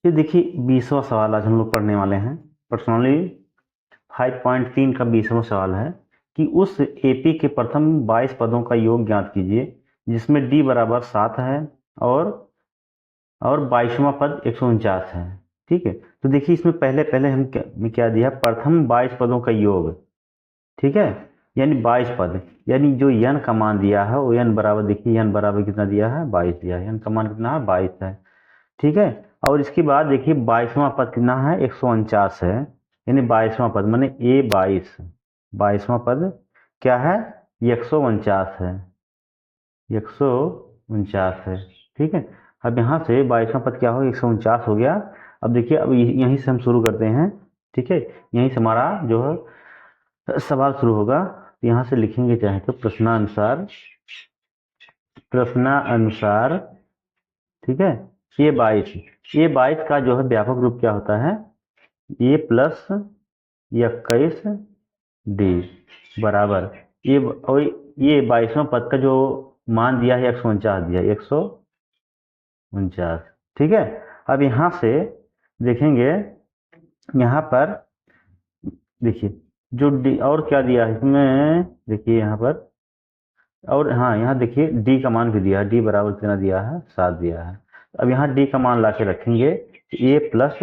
ये देखिए 20वां सवाल आज हम लोग पढ़ने वाले हैं। पर्सनली 5.3 का 20वां सवाल है कि उस एपी के प्रथम 22 पदों का योग ज्ञात कीजिए जिसमें डी बराबर 7 है और 22वां पद 149 है। ठीक है, तो देखिए इसमें पहले पहले हम क्या दिया, प्रथम 22 पदों का योग। ठीक है, यानी 22 पद, यानी जो यन का मान दिया है वो यन बराबर, देखिए यन बराबर कितना दिया है, 22 दिया है। यन का मान कितना है, 22 है। ठीक है, और इसके बाद देखिए 22वां पद कितना है, 149 है। यानी 22वां पद माने A22, 22वां पद क्या है, 149 है, 149 है। ठीक है, अब यहाँ से 22वां पद क्या हो, 149 हो गया। अब देखिए, अब यहीं से हम शुरू करते हैं। ठीक है, यहीं से हमारा जो है सवाल शुरू होगा। यहाँ से लिखेंगे चाहे तो प्रश्नानुसार, प्रश्नानुसार। ठीक है, ये 22 का जो है व्यापक रूप क्या होता है, ए प्लस 21 डी बराबर ये, और ये 22वां पद का जो मान दिया है 149 दिया, 149। ठीक है, अब यहाँ से देखेंगे, यहाँ पर देखिए जो डी और क्या दिया है इसमें, देखिए यहाँ पर, और हाँ यहाँ देखिए डी का मान भी दिया है, डी बराबर कितना दिया है, 7 दिया है। अब यहाँ डी का मान ला के रखेंगे, ए प्लस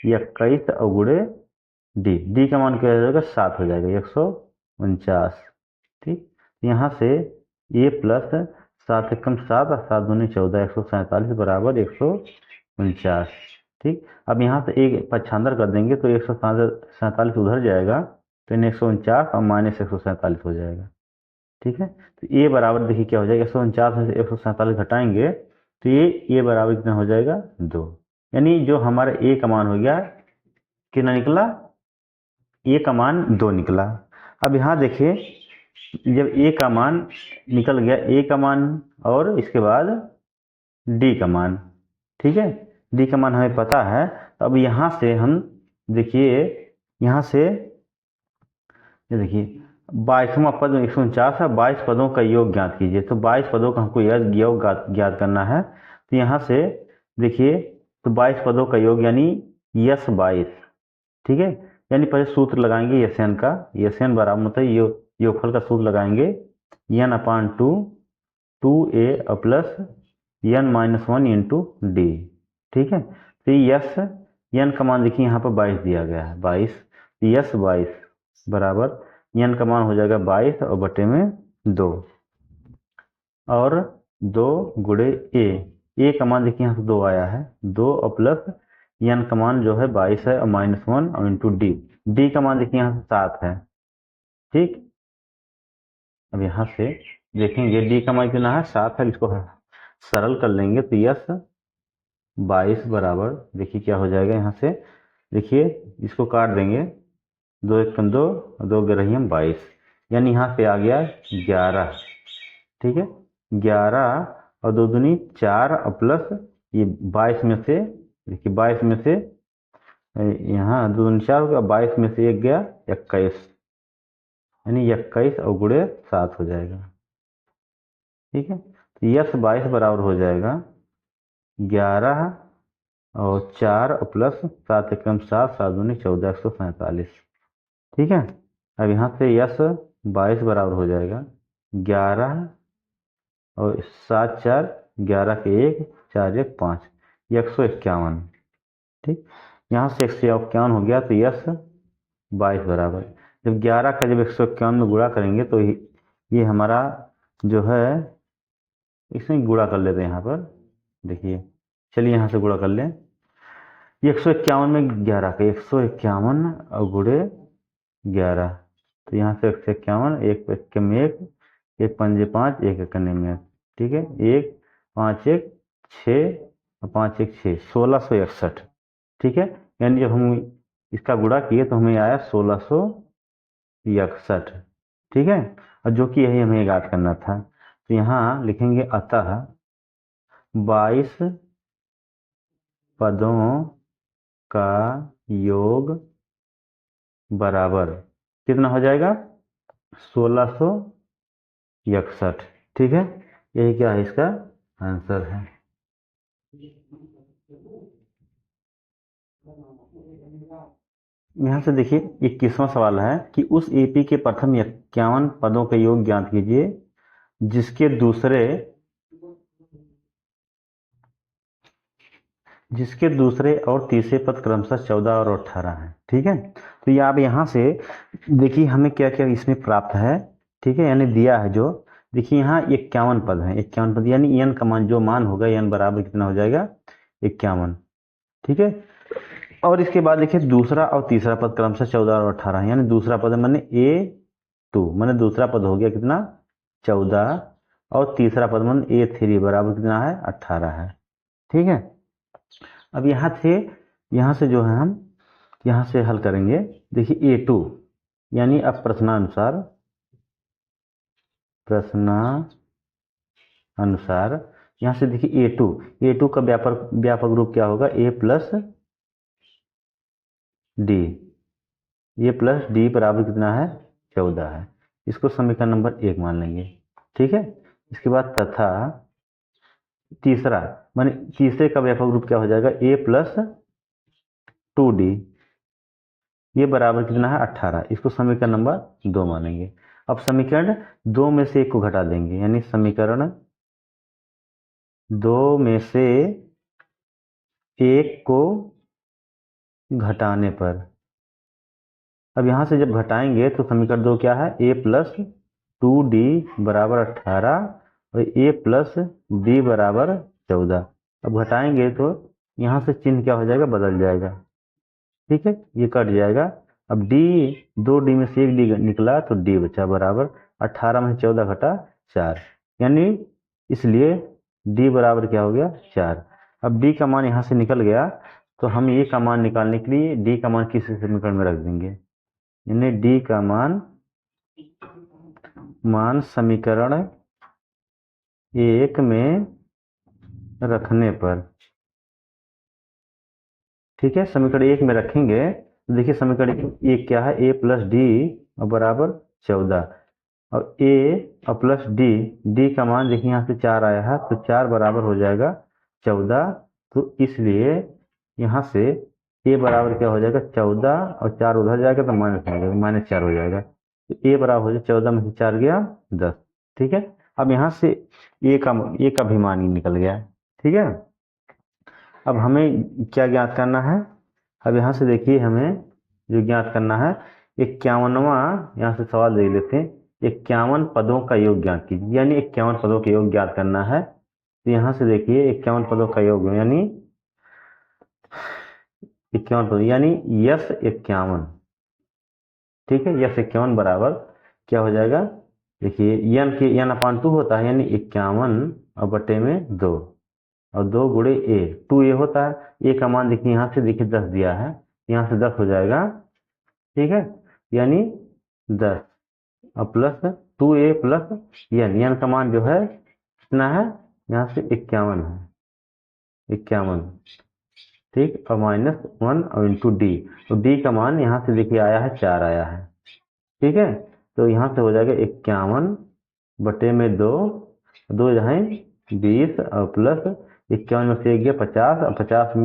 21 और गुड़े डी, डी का मान क्या हो जाएगा, 7 हो जाएगा, 149। ठीक, यहाँ से ए प्लस 7 एकम 7 और 7 दूनी 14, 147 बराबर 149। ठीक, अब यहाँ से एक पक्षांतर कर देंगे तो 147 उधर जाएगा, तो इन 149 और माइनस 147 हो जाएगा। ठीक है, तो ए बराबर देखिए क्या हो जाएगा, 149 में से 147 घटाएंगे तो ये बराबर कितना हो जाएगा, 2। यानी जो हमारा ए का मान हो गया, कितना निकला, ए का मान 2 निकला। अब यहाँ देखिए, जब ए का मान निकल गया, ए का मान और इसके बाद डी का मान, ठीक है, डी का मान हमें पता है। तो अब यहाँ से हम देखिए, यहाँ से ये देखिए 22वां पद में 149 है, 22 पदों का योग ज्ञात कीजिए। तो 22 पदों का हमको योग ज्ञात करना है। तो यहाँ से देखिए, तो 22 पदों का योग यानी यस 22। ठीक है, यानी पहले सूत्र लगाएंगे यसन का, यसन बराबर मतलब योगफल का सूत्र लगाएंगे, यन अपान 2 2a प्लस यन माइनस 1 इंटू डी। ठीक है, तो यस यन का मान देखिए यहाँ पर 22 दिया गया है, 22, यस 22 बराबर यन का मान हो जाएगा 22 और बटे में 2, और 2 गुड़े ए का मान देखिए यहाँ से 2 आया है, 2 और प्लस यन का मान जो है 22 है और माइनस 1 और इंटू डी, डी का मान देखिए यहाँ से 7 है। ठीक, अब यहाँ से देखेंगे डी का मान कितना है, 7 है, इसको सरल कर लेंगे तो यस 22 बराबर देखिए क्या हो जाएगा, यहाँ से देखिए इसको काट देंगे, 2 एक 2, 2 ग्रहियम 22, यानी यहाँ पे आ गया 11। ठीक है, 11 और 2 दूनी 4 और प्लस ये 22 में से, देखिए 22 में से यहाँ 2 दूनी 4 हो गया, 22 में से 1 गया 21, यानी 21 और गुड़े 7 हो जाएगा। ठीक है, तो यस 22 बराबर हो जाएगा 11 और 4 और प्लस 7 एकम 7, 7 दूनी 14, 147। ठीक है, अब यहाँ से यस 22 बराबर हो जाएगा 11 और 7 4 11 के 1 4 1 5, 151। ठीक, यहाँ से 151 हो गया, तो यस 22 बराबर, जब 11 का जब 151 में गुणा करेंगे तो ये हमारा जो है, इसमें गुणा कर लेते हैं यहाँ पर, देखिए चलिए यहाँ से गुणा कर लें, ये 151 में 11 का 151 और गुड़े 11, तो यहाँ से 151, एक एक में एक पंजे 5, एक एकने में, ठीक है, 1 5 1 6 और 5 1 6, 1661। ठीक है, यानी जब हम इसका गुणा किए तो हमें आया 1661। ठीक है, और जो कि यही हमें याद करना था, तो यहाँ लिखेंगे अतः 22 पदों का योग बराबर कितना हो जाएगा, 1661। ठीक है, यही क्या है, इसका आंसर है। यहाँ से देखिए 21वां सवाल है कि उस एपी के प्रथम 51 पदों का योग ज्ञात कीजिए जिसके दूसरे और तीसरे पद क्रमशः 14 और 18 हैं। ठीक है, तो ये आप यहाँ से देखिए हमें क्या क्या इसमें प्राप्त है। ठीक है, यानी दिया है जो, देखिए यहाँ 51 पद हैं, 51 पद यानी एन का मान जो मान होगा एन बराबर कितना हो जाएगा 51। ठीक है, और इसके बाद देखिए दूसरा और तीसरा पद क्रमशः 14 और 18 है, यानी दूसरा पद मैंने A2 मैंने दूसरा पद हो गया कितना 14 और तीसरा पद मैंने A3 बराबर कितना है 18 है। ठीक है, अब यहाँ से जो है हम यहाँ से हल करेंगे। देखिए A2 यानी अब प्रश्नानुसार यहाँ से देखिए A2 का व्यापक रूप क्या होगा A प्लस डी बराबर कितना है 14 है। इसको समीकरण नंबर 1 मान लेंगे। ठीक है, इसके बाद तथा तीसरा माने तीसरे का व्यापक रूप क्या हो जाएगा A प्लस 2D, ये बराबर कितना है 18, इसको समीकरण नंबर 2 मानेंगे। अब समीकरण 2 में से 1 को घटा देंगे, यानी समीकरण 2 में से 1 को घटाने पर, अब यहाँ से जब घटाएंगे तो समीकरण 2 क्या है A प्लस 2D बराबर 18 और A प्लस D बराबर 14। अब घटाएंगे तो यहाँ से चिन्ह क्या हो जाएगा बदल जाएगा। ठीक है, ये कट जाएगा। अब D 2D में से 1 D निकला तो D बचा बराबर 18 में 14 घटा 4, यानी इसलिए D बराबर क्या हो गया 4। अब D का मान यहाँ से निकल गया तो हम ये का मान निकालने के लिए D का मान किसी समीकरण में रख देंगे, यानी D का मान समीकरण 1 में रखने पर, ठीक है, समीकरण 1 में रखेंगे तो देखिए समीकरण 1 क्या है A प्लस डी बराबर 14 और A और प्लस D का मान देखिए यहाँ से 4 आया है तो 4 बराबर हो जाएगा 14, तो इसलिए यहाँ से A बराबर क्या हो जाएगा 14 और 4 उधर जाएगा तो -4 हो जाएगा, तो A बराबर हो जाएगा 14 में से 4 गया 10। ठीक है, अब यहाँ से A का भी मान ही निकल गया। ठीक है, अब हमें क्या ज्ञात करना है, अब यहाँ से देखिए हमें जो ज्ञात करना है 51वां यहाँ से सवाल देख लेते हैं, 51 पदों का योग ज्ञात कीजिए, यानी 51 पदों का योग ज्ञात करना है। तो यहाँ से देखिए 51 पदों का योग यानी 51 पद यानी यस 51। ठीक है, यस 51 बराबर क्या हो जाएगा, देखिए एन अपान 2 होता है, यानी 51 और बटे में 2 और 2 गुणे A 2A होता है। A का मान देखिए यहाँ से देखिए 10 दिया है, यहाँ से 10 हो जाएगा। ठीक है, यानी 10 और प्लस 2A प्लस एन का मान जो है कितना है यहाँ से 51 है, 51। ठीक, और -1 और इंटू D, तो D का मान यहाँ से देखिए आया है 4 आया है। ठीक है, तो यहाँ से हो जाएगा 51 बटे में 2 यहाँ 20 और प्लस 51 में से 1 गया 50 और 50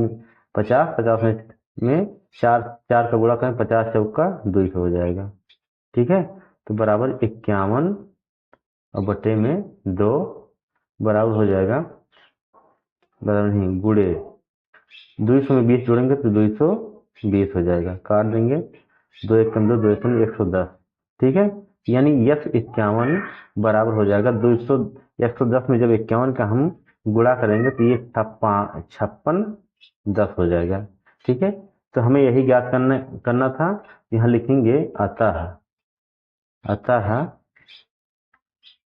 में 4 का गुणा करें 50 चौका 200 हो जाएगा। ठीक है, तो बराबर 51 और बटे में 2 बराबर हो जाएगा, बराबर नहीं गुणे 200 में 20 जोड़ेंगे तो 220 हो जाएगा, काट देंगे 2 1 2 2 110। ठीक है, यानी यस 51 बराबर हो जाएगा 110 में जब 51 का हम गुणा करेंगे तो ये 56 10 हो जाएगा। ठीक है, तो हमें यही ज्ञात करना था। यहाँ लिखेंगे अतः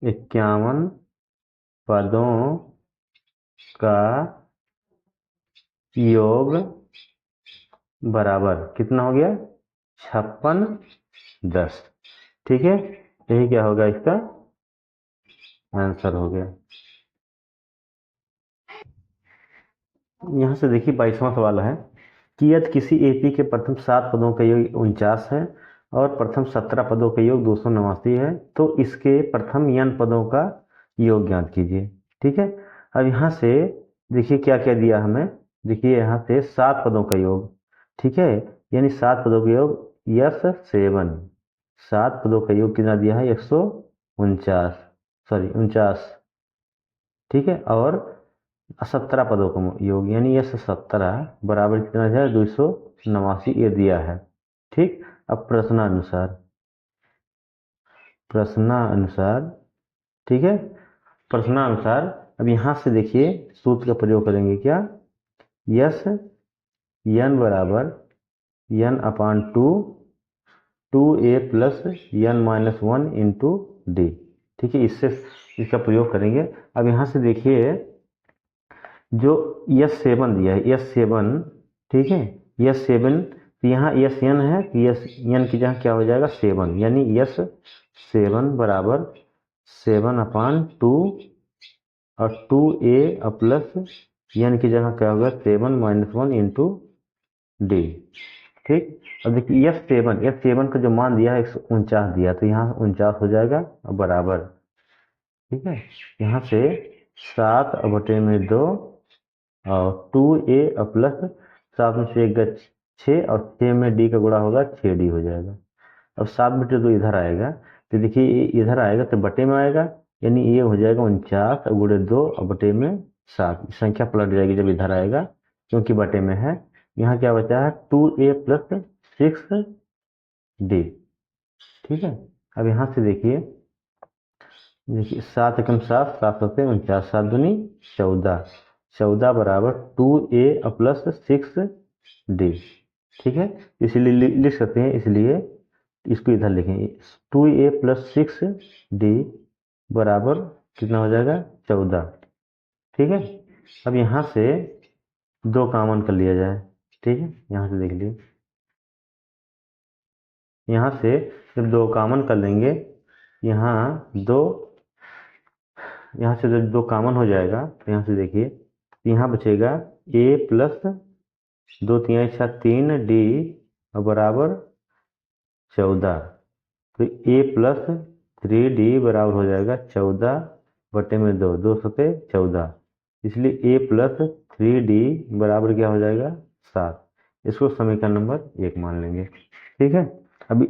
51 पदों का योग बराबर कितना हो गया 56 10। ठीक है, यही क्या होगा इसका आंसर हो गया। यहाँ से देखिए 22वां सवाल है कि यदि किसी एपी के प्रथम 7 पदों का योग 49 है और प्रथम 17 पदों का योग 289 है तो इसके प्रथम n पदों का योग ज्ञात कीजिए। ठीक है, अब यहाँ से देखिए क्या क्या दिया हमें, देखिए यहाँ से 7 पदों का योग, ठीक है, यानी 7 पदों का योग यस 7, 7 पदों का योग कितना दिया है 149, सॉरी 49, ठीक है। और 17 पदों का योग यानी यस 17 बराबर कितना है 289 ये दिया है, ठीक। अब प्रश्नानुसार, ठीक है, प्रश्नानुसार अब यहाँ से देखिए सूत्र का प्रयोग करेंगे क्या, यस n बराबर n अपान 2a plus n minus 1 into D, ठीक है, इससे इसका प्रयोग करेंगे। अब यहाँ से देखिए जो S7 दिया है S7, ठीक है, S7 तो यहाँ Sn है तो Sn की जगह क्या हो जाएगा 7, यानी S7 बराबर 7 अपान 2 और 2a प्लस n की जगह क्या होगा 7 माइनस 1 इंटू डी, ठीक। अब देखिए S7 का जो मान दिया है 149 दिया, तो यहाँ 49 हो जाएगा और बराबर, ठीक है, यहाँ से 7/2 और 2a प्लस 7 में से 1 गया 6 और 6 में d का गुणा होगा 6d हो जाएगा। अब 7/2 इधर आएगा तो देखिए ये इधर आएगा तो बटे में आएगा, यानी ये हो जाएगा 49 और गुणे 2 और बटे में 7, संख्या पलट जाएगी जब इधर आएगा क्योंकि बटे में है। यहाँ क्या बचा है 2a प्लस 6d, ठीक है। अब यहाँ से देखिए 7 एकम 7, 7 सत्ते 49, 7 दूनी 14, 14 बराबर 2a प्लस 6d, ठीक है, इसलिए लिख सकते हैं, इसलिए इसको इधर लिखेंगे 2a प्लस 6d बराबर कितना हो जाएगा 14, ठीक है। अब यहाँ से 2 कॉमन कर लिया जाए, ठीक है, यहाँ से देख लीजिए, यहाँ से जब 2 कॉमन कर लेंगे, यहाँ 2, यहाँ से जब 2 कॉमन हो जाएगा तो यहाँ से देखिए यहाँ बचेगा a प्लस 2 3 6 3d बराबर 14, तो a प्लस 3d बराबर हो जाएगा 14 बटे में 2, 2 सते 14, इसलिए a प्लस 3d बराबर क्या हो जाएगा 7, इसको समीकरण नंबर 1 मान लेंगे, ठीक है। अभी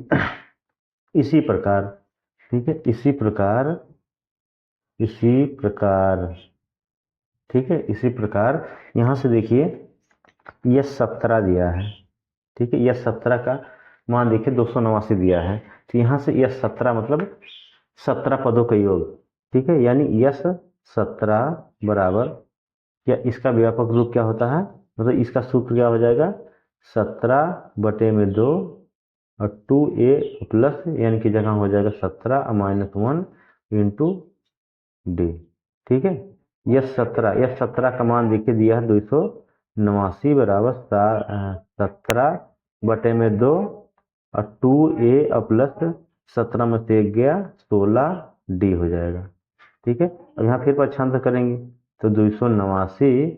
इसी प्रकार, ठीक है, इसी प्रकार, ठीक है, इसी प्रकार यहाँ से देखिए यह 17 दिया है, ठीक है, यह 17 का मान देखिए 289 दिया है, तो यहाँ से यह 17 मतलब 17 पदों का योग, ठीक है, यानी यस 17 बराबर, या इसका व्यापक रूप क्या होता है, मतलब इसका सूत्र क्या हो जाएगा 17/2 और 2a प्लस n की जगह हो जाएगा 17 माइनस 1 इंटू डी, ठीक है। यह 17 का मान देखिए दिया है 289 बराबर 17/2 और 2a प्लस 17 में से 1 गया 16d हो जाएगा, ठीक है। अब यहाँ फिर पक्षांतर करेंगे तो 289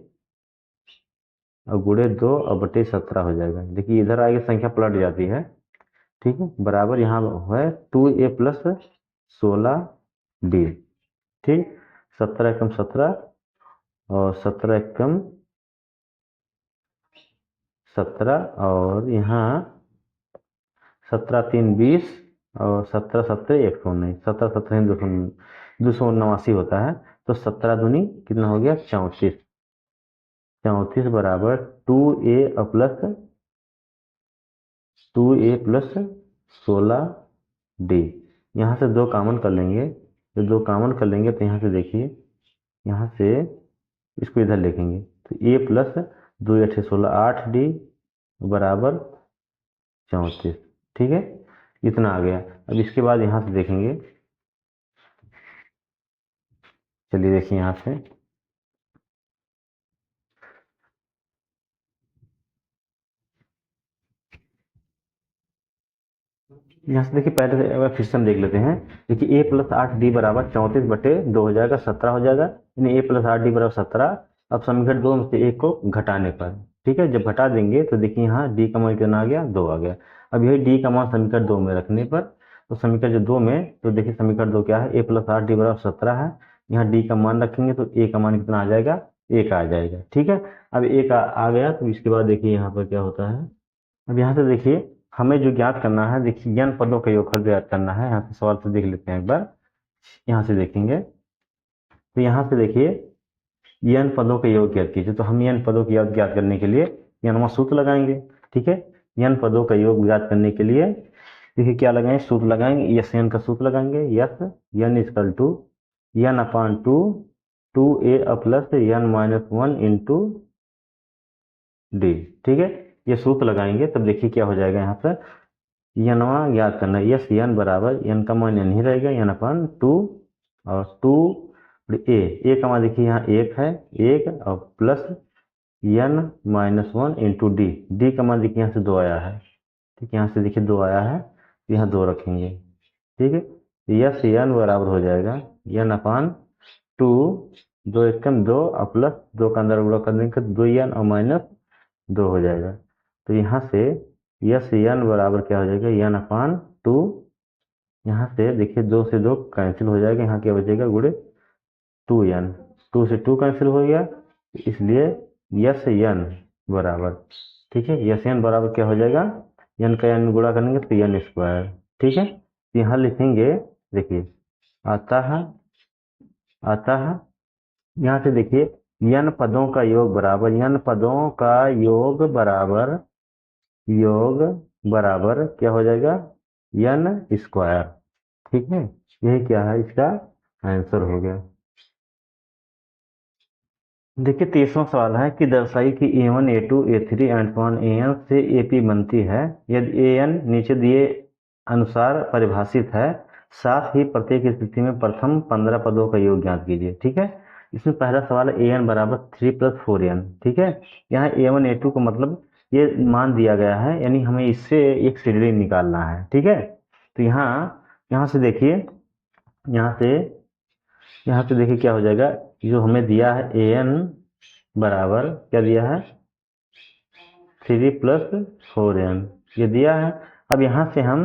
और गुणे 2 और बटे 17 हो जाएगा, देखिए इधर आगे संख्या पलट जाती है, ठीक है, बराबर यहाँ है 2a प्लस 16d, ठीक, 17 एकम 17 और 17 एकम 17 और यहाँ 17 3 20 और 17 17 119, 17 17 289 होता है, तो 17 दूनी कितना हो गया 34, 34 बराबर 2a प्लस 16d, यहाँ से 2 कॉमन कर लेंगे, तो 2 कॉमन कर लेंगे तो यहाँ से देखिए यहाँ से इसको इधर लिखेंगे तो a प्लस 2 8 16 8d बराबर 34, ठीक है, इतना आ गया। अब इसके बाद यहाँ से देखेंगे, चलिए देखिए यहाँ से यहाँ से देखिए पहले फिर से हम देख लेते हैं, देखिए a प्लस 8d बराबर 34/2 हो जाएगा 17 हो जाएगा, यानी a प्लस 8d बराबर 17। अब समीकरण 2 में से 1 को घटाने पर, ठीक है, जब घटा देंगे तो देखिए यहाँ d का मान कितना आ गया 2 आ गया। अब यही d का मान समीकरण 2 में रखने पर, तो समीकरण जो 2 में, तो देखिए समीकरण 2 क्या है a प्लस 8d बराबर 17 है, यहाँ d का मान रखेंगे तो a का मान कितना आ जाएगा 1 आ जाएगा, ठीक है। अब 1 आ गया तो इसके बाद देखिए यहाँ पर क्या होता है अब यहाँ से देखिए हमें जो ज्ञात करना है, देखिए n पदों का योगफल ज्ञात करना है। यहाँ से सवाल से देख लेते हैं एक बार, यहाँ से देखेंगे तो यहाँ से देखिए n पदों का योग ज्ञात कीजिए। तो हम n पदों का योग ज्ञात करने के लिए n सूत्र लगाएंगे। ठीक है, n पदों का योग ज्ञात करने के लिए देखिए क्या लगाएंगे, सूत्र लगाएंगे, यस n का सूत्र लगाएंगे। Yes n equal to n upon two A plus n minus 1 into D. ठीक है, ये सूत्र लगाएंगे तब देखिए क्या हो जाएगा। यहाँ पर यनवा ज्ञात करना है। यस n बराबर n का मान n ही रहेगा, n अपान टू और टू ए का मान देखिए यहाँ एक है, एक और plus n minus 1 into D का मान देखिए यहाँ से 2 आया है। ठीक है, यहाँ से देखिए 2 आया है, यहाँ 2 रखेंगे। ठीक है, यस n बराबर हो जाएगा n अपान टू, 2 एकम 2 और प्लस 2 का अंदर गुणा कर देंगे 2n और माइनस 2 हो जाएगा। तो यहाँ से यस n बराबर क्या हो जाएगा, n अपान टू, यहाँ से देखिए 2 से 2 कैंसिल हो जाएगा, यहाँ क्या बचेगा गुणे 2n, 2 से 2 कैंसिल हो गया, इसलिए यस n बराबर, ठीक है, यस n बराबर क्या हो जाएगा, n का n गुणा करेंगे तो n स्क्वायर। ठीक है, यहाँ लिखेंगे देखिए अतः यहाँ से देखिए n पदों का योग बराबर, n पदों का योग बराबर क्या हो जाएगा, n स्क्वायर। ठीक है, यही क्या है, इसका आंसर हो गया। देखिए 30वां सवाल है कि दर्शाई कि a1 a2 a3 and so on an से ap बनती है यदि an नीचे दिए अनुसार परिभाषित है, साथ ही प्रत्येक स्थिति में प्रथम 15 पदों का योग ज्ञात कीजिए। ठीक है, इसमें पहला सवाल है an बराबर 3 + 4n। ठीक है, यहाँ a1 a2 को मतलब ये मान दिया गया है, यानी हमें इससे एक श्रेणी निकालना है। ठीक है, तो यहाँ से देखिए, यहाँ से देखिए क्या हो जाएगा, जो हमें दिया है an बराबर क्या दिया है 3 + 4n, ये दिया है। अब यहाँ से हम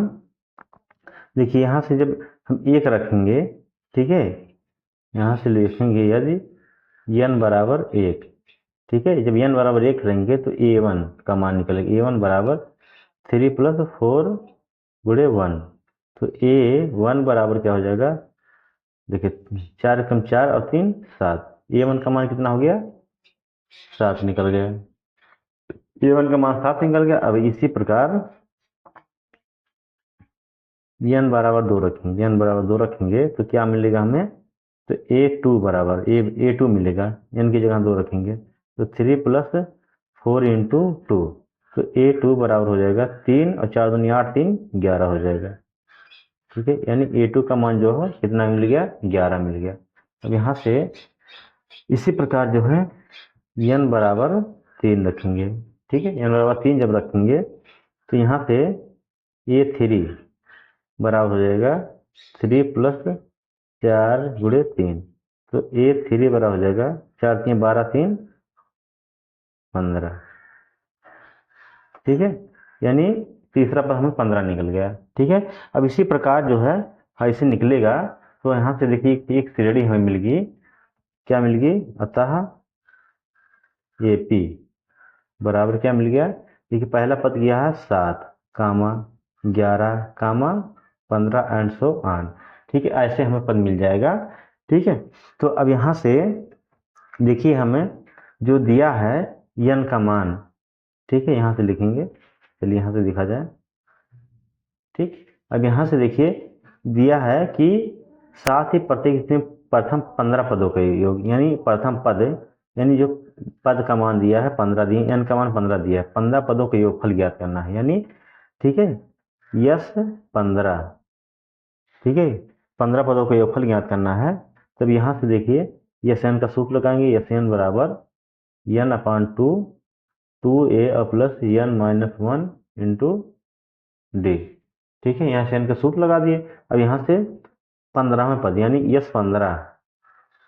देखिए, यहाँ से जब हम 1 रखेंगे, ठीक है, यहाँ से लिखेंगे यदि n बराबर 1, ठीक है, जब n बराबर 1 रहेंगे तो a1 का मान निकलेगा, a1 बराबर 3 + 4 गुणे 1, तो a1 बराबर क्या हो जाएगा, देखिए 4 कम 4 और 3 7, a1 का मान कितना हो गया 7 निकल गया, a1 का मान 7 निकल गया। अब इसी प्रकार n बराबर 2 रखेंगे, n बराबर 2 रखेंगे तो क्या मिलेगा हमें, तो a2 बराबर a2 मिलेगा, n की जगह 2 रखेंगे तो 3 + 4 इंटू 2, तो a2 बराबर हो जाएगा 3 और 4 दूनी 8, 3 11 हो जाएगा। ठीक है, यानी a2 का मान जो है कितना मिल गया, 11 मिल गया। अब यहाँ से इसी प्रकार जो है n बराबर 3 रखेंगे। ठीक है, n बराबर 3 जब रखेंगे तो यहाँ से a3 बराबर हो जाएगा 3 + 4 गुणे 3, तो a3 बराबर हो जाएगा 4 3 12 3 15। ठीक है, यानी तीसरा पद हमें 15 निकल गया। ठीक है, अब इसी प्रकार जो है ऐसे निकलेगा, तो यहाँ से देखिए एक श्रेणी हमें मिल गई, क्या मिल गई, अतः AP बराबर क्या मिल गया, देखिए पहला पद गया है 7 कामा 11 कामा 15 एंड सो ऑन। ठीक है, ऐसे हमें पद मिल जाएगा। ठीक है, तो अब यहाँ से देखिए हमें जो दिया है n का मान, ठीक है, यहाँ से लिखेंगे, चलिए यहाँ से लिखा जाए। ठीक, अब यहाँ से देखिए दिया है कि साथ ही प्रत्येक स्थिति में प्रथम 15 पदों का योग, यानी प्रथम पद, यानी जो पद का मान दिया है 15 दिए, n का मान 15 दिया है, 15 पदों का योगफल ज्ञात करना है, यानी ठीक है, यस 15, ठीक है, 15 पदों का योगफल ज्ञात करना है। तब यहाँ से देखिए यस n का सूत्र लगाएंगे, यस n बराबर n अपान टू ए plus n minus 1 into D. ठीक है, यहाँ से n का सूत्र लगा दिए। अब यहाँ से 15वें पद यानी यस 15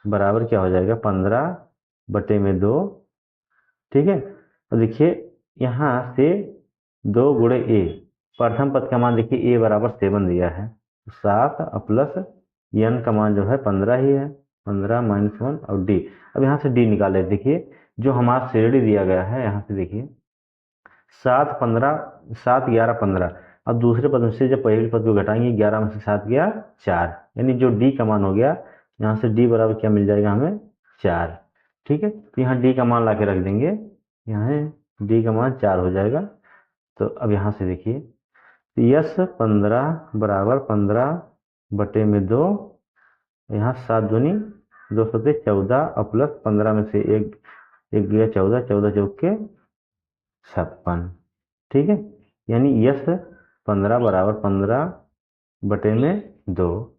बराबर क्या हो जाएगा, 15/2। ठीक है, और देखिए यहाँ से 2 गुणे a, प्रथम पद का मान देखिए a बराबर 7 दिया है, 7 प्लस n का मान जो है 15 ही है, 15 माइनस 1 और d। अब यहाँ से d निकाले, देखिए जो हमारा श्रेणी दिया गया है, यहाँ से देखिए 7 15 7 11 15। अब दूसरे पद में से जब पहले पद को घटाएंगे 11 में से 7 गया 4, यानी जो डी का मान हो गया, यहाँ से डी बराबर क्या मिल जाएगा हमें 4। ठीक है, तो यहाँ डी का मान ला के रख देंगे, यहाँ डी का मान 4 हो जाएगा। तो अब यहाँ से देखिए, यस 15 बराबर 15/2, यहाँ 7 दूनी 2 सते 14 और प्लस 15 में से एक गया 14, 14 चौके 56। ठीक है, यानी यस 15 बराबर 15/2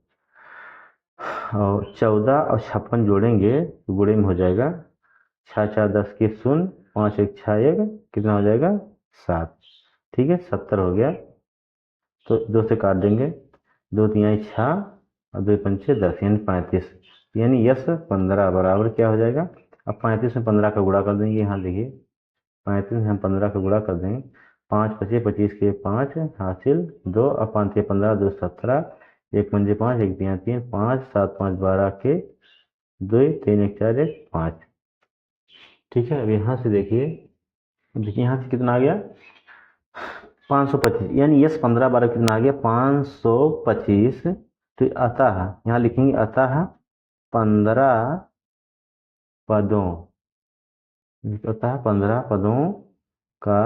और 14 और 56 जोड़ेंगे तो गुणे में हो जाएगा 6 4 10 के 0, 5 1 6 1, कितना हो जाएगा 7। ठीक है, 70 हो गया। तो 2 से काट देंगे, 2 3 6 और 2 5 10, यानी 35। यानी यस 15 बराबर क्या हो जाएगा, अब 35 में 15 का गुणा कर देंगे। यहाँ देखिए 35 में हम 15 का गुणा कर देंगे, 5 5 25 के 5 हासिल 2 और 5 के 15 2 17, 1 5 5 1 3 3 5 7 5 12 के 2 3 1 4 1 5। ठीक है, अब यहाँ से देखिए, यहाँ से कितना आ गया 525, यानी यस 15 12 कितना आ गया 525। तो अतः यहाँ लिखेंगे अतः 15 पदों, अतः 15 पदों का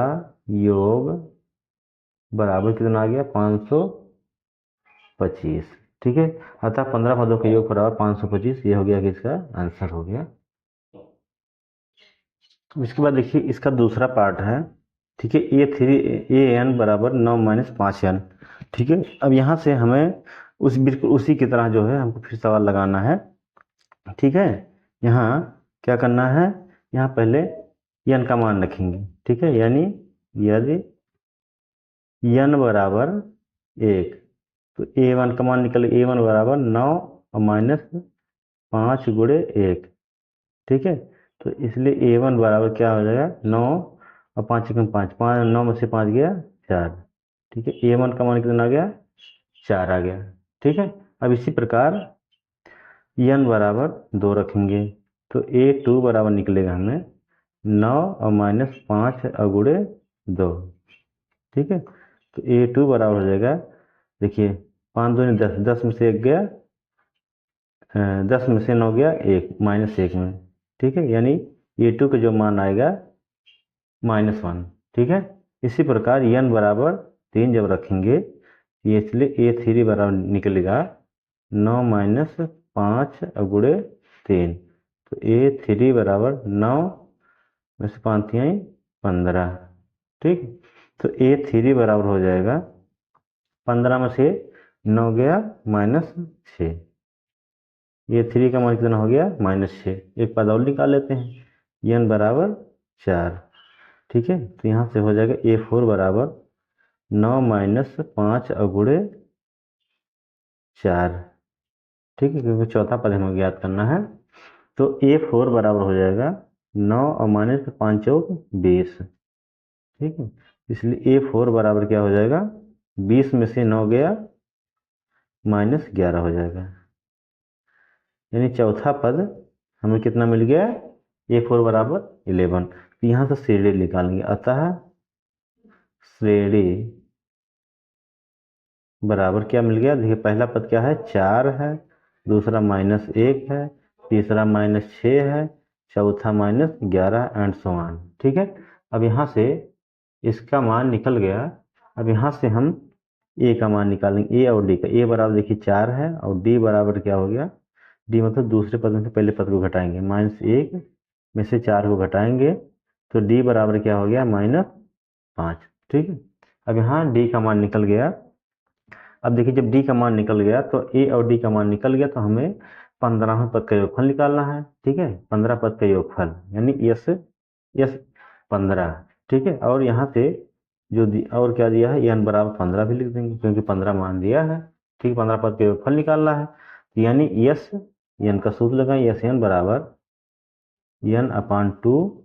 योग बराबर कितना आ गया 525। ठीक है, अतः 15 पदों का योग बराबर 525, ये हो गया कि इसका आंसर हो गया। इसके बाद देखिए इसका दूसरा पार्ट है। ठीक है, a3 an बराबर 9 - 5n। ठीक है, अब यहाँ से हमें बिल्कुल उसी की तरह जो है हमको फिर सवाल लगाना है। ठीक है, यहाँ क्या करना है, यहाँ पहले n का मान रखेंगे। ठीक है, यानी यदि n बराबर 1 तो a1 का मान निकल, a1 बराबर 9 और -5 गुणे 1। ठीक है, तो इसलिए a1 बराबर क्या हो जाएगा 9 और 5 एकम 5, 9 में से 5 गया 4। ठीक है, a1 का मान कितना आ गया 4 आ गया। ठीक है, अब इसी प्रकार n बराबर 2 रखेंगे, तो a2 बराबर निकलेगा हमें 9 और -5 गुणे 2। ठीक है, तो a2 बराबर हो जाएगा, देखिए 5 दूनी 10, 10 में से 1 गया 10 में से 9 गया 1 -1 में। ठीक है, यानी a2 का जो मान आएगा -1। ठीक है, इसी प्रकार n बराबर 3 जब रखेंगे, ये इसलिए a3 बराबर निकलेगा 9 - 5 गुणे 3। तो a3 बराबर 9 में से 5 3 15। ठीक, तो a3 बराबर हो जाएगा 15 में से 9 गया -6, a3 का मान कितना हो गया -6। एक पद और निकाल लेते हैं, n बराबर 4। ठीक है, तो यहाँ से हो जाएगा a4 बराबर 9 - 5 गुणे 4। ठीक है, क्योंकि चौथा पद हमें ज्ञात करना है। तो a4 बराबर हो जाएगा 9 और -5 चौक 20। ठीक है, इसलिए a4 बराबर क्या हो जाएगा 20 में से 9 गया -11 हो जाएगा, यानी चौथा पद हमें कितना मिल गया a4 बराबर 11। तो यहाँ से श्रेणी निकालेंगे, अतः श्रेणी बराबर क्या मिल गया, देखिए पहला पद क्या है 4 है, दूसरा -1 है, तीसरा -6 है, चौथा -11 एंड सो ऑन। ठीक है, अब यहाँ से इसका मान निकल गया। अब यहाँ से हम a का मान निकालेंगे, a और d का। a बराबर देखिए 4 है और d बराबर क्या हो गया, d मतलब दूसरे पद में से पहले पद को घटाएंगे, -1 में से 4 को घटाएंगे तो d बराबर क्या हो गया -5। ठीक है, अब यहाँ d का मान निकल गया। अब देखिए जब d का मान निकल गया तो a और d का मान निकल गया, तो हमें 15वें पद का योगफल निकालना है। ठीक है, 15 पद का योगफल यानी यस 15। ठीक है, और यहाँ से जो और क्या दिया है n बराबर 15 भी लिख देंगे, क्योंकि 15 मान दिया है। ठीक, 15 पद का योगफल निकालना है, यानी यस n का सूत्र लगाएं, यस n बराबर n/2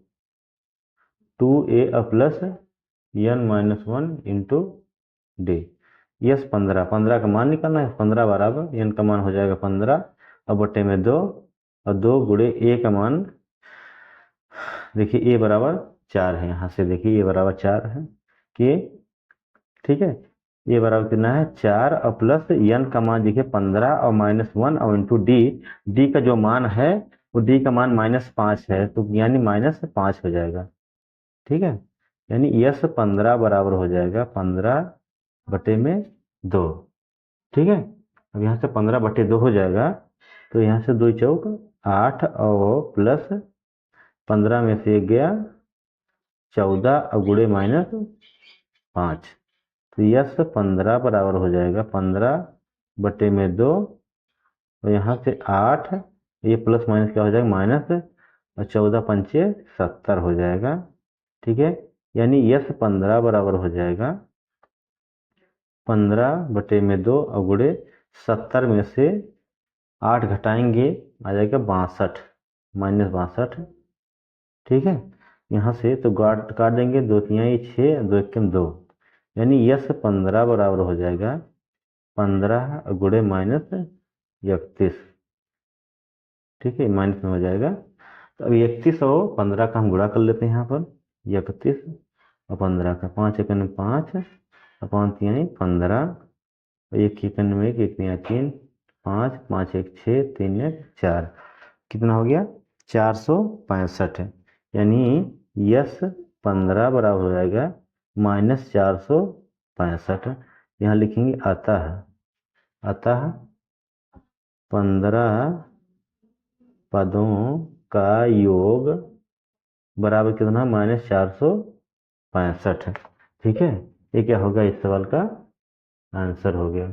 2a plus n-1 into d। Yes 15 का मान निकालना है, 15 बराबर n का मान हो जाएगा 15 और बटे में 2 और 2 गुणे a का मान, देखिए a बराबर 4 है, यहाँ से देखिए a बराबर 4 है। कि ठीक है ये बराबर कितना है 4 और प्लस n का मान देखिए 15 और -1 और इंटू डी। डी का जो मान है वो डी का मान -5 है तो यानी -5 हो जाएगा। ठीक है यानी यस 15 बराबर हो जाएगा 15/2। ठीक है अब यहाँ से 15/2 हो जाएगा तो यहाँ से 2 चौक 8 और प्लस 15 में से 1 गया 14 और गुणे -5 तो यस 15 बराबर हो जाएगा 15/2 और यहाँ से 8 ये प्लस माइनस क्या हो जाएगा माइनस और 14 पंचे 70 हो जाएगा। ठीक है यानी यस 15 बराबर हो जाएगा 15/2 और गुणे 70 में से 8 घटाएंगे आ जाएगा 62 -62। ठीक है यहाँ से तो काट देंगे 2 तिहाई 6 2 एकम 2 यानी यस 15 बराबर हो जाएगा 15 गुणे -31। ठीक है माइनस में हो जाएगा तो अभी 31 और 15 का हम गुणा कर लेते हैं यहाँ पर 31 और 15 का 5 एकम 5 और 5 तिहाई 15 और 1 एकम में 1 1 तिहाई 3 5 5 1 6 3 1 4 कितना हो गया 465 यानी यस 15 बराबर हो जाएगा -465। यहाँ लिखेंगे अतः 15 पदों का योग बराबर कितना -465। ठीक है ये क्या होगा इस सवाल का आंसर हो गया।